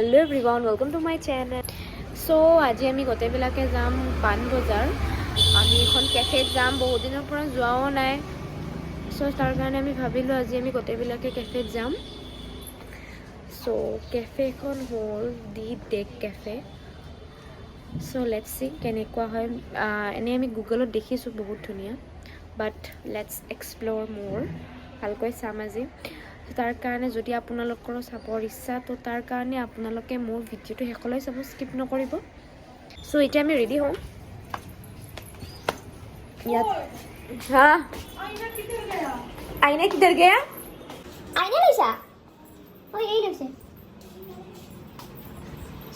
Hello everyone, welcome to my channel. So আজি আমি গোটেইবিলাকে যাম পান বজাৰ আমি এখন কেফেত যাম বহুত দিনৰ পৰা যোৱাও নাই সো তাৰ কাৰণে আমি ভাবিলো আজি আমি গোটেইবিলাকে কেফেত যাম সো কেফেখন হ'ল the deck cafe so let's see কেনেকুৱা হয় এনে আমি গুগলত দেখিছো বহুত ধুনিয়া বাট লেটস এক্সপ্লোৰ মোৰ ভালকৈ চাম আজি তাৰ কাৰণে যদি আপোনালোকৰ চাবৰ ইচ্ছা তো তাৰ কাৰণে আপোনালোকে মোৰ ভিডিওটো হেকলৈ চাব স্কিপ নকৰিব সো এতিয়া আমি ৰেডি হম यार हाँ आईना किधर गया आईना लैसा ओ यही लैसे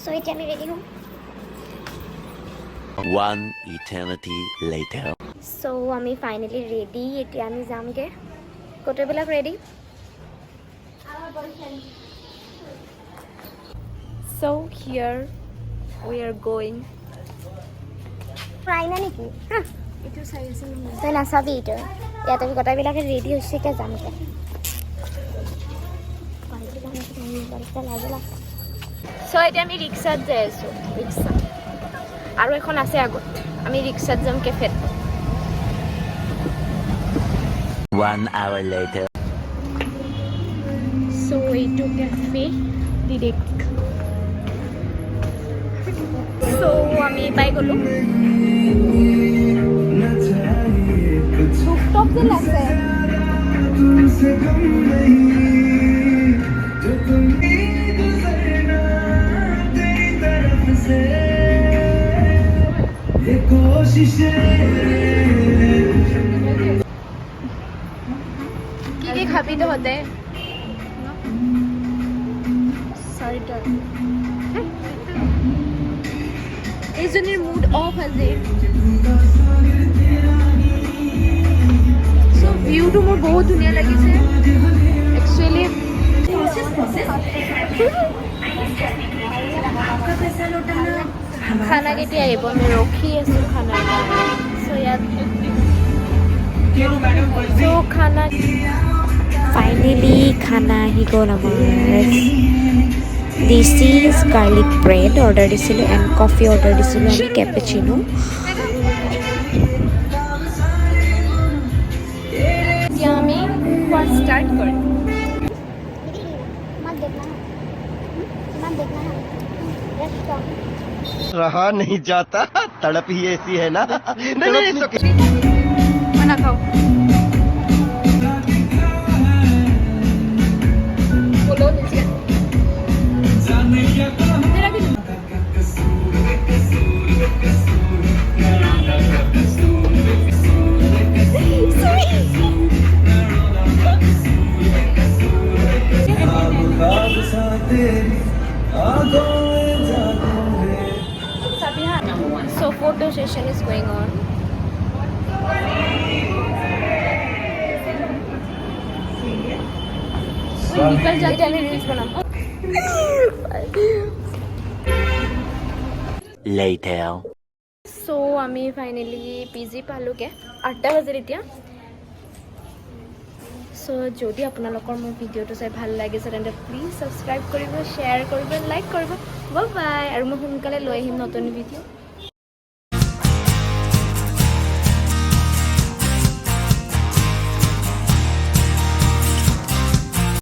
सो इट আমি রেডি হম One eternity later. সো আমি ফাইনালি রেডি এতিয়া আমি যামগে কতবিলাক ready so here we are going আইনা নেকি itu saya senang তই নাচাবি এইটো ইয়াত আমি গোটাবিলাকে ৰেডি হৈছে কে যামগে so এতিয়া আমি ৰিক্সাত যাই আছো ৰিক্সা আৰু এখন আছে আগত আমি ৰিক্সাত যাম কেফেত One hour later. so এইটো কেফে ডিরেক্ট so আমি পাই গলো রুফটপ যে আছে কি কি খাবি তো হতে চাৰিটা এইজনীৰ মুড অফ আজি সো ভিউটো মোৰ বহুত ধুনীয়া লাগিছে একচুয়ালি খানা কেতিয়া আহিব আমি ৰখি আছো খানাৰ কাৰণে সো ইয়াত সো খানা Finally, khana ahi gol amar. This is garlic bread order disilu and coffee order disilu ami cappuccino. এতিয়া আমি খোৱা ষ্টাৰ্ট কৰিম मत देखना रेस्टोरेंट रहा नहीं जाता तड़प ही ऐसी है ना नहीं মই নাখাওঁ बोलो नीचे तेरा भी so photo session is going on निकल जाते हैं रील्स बनाओ Later. सो আমি ফাইনালি পিজি পালোগে 8টা বাজিল এতিয়া সো যদি আপোনালোকৰ মোৰ ভিডিওটো চাই ভাল লাগিছে তেন্তে প্লিজ সাবস্ক্ৰাইব কৰিব শ্বেয়াৰ কৰিব লাইক কৰিব বাই বাই আৰু মই সোনকালে লৈ আহিম নতুন ভিডিও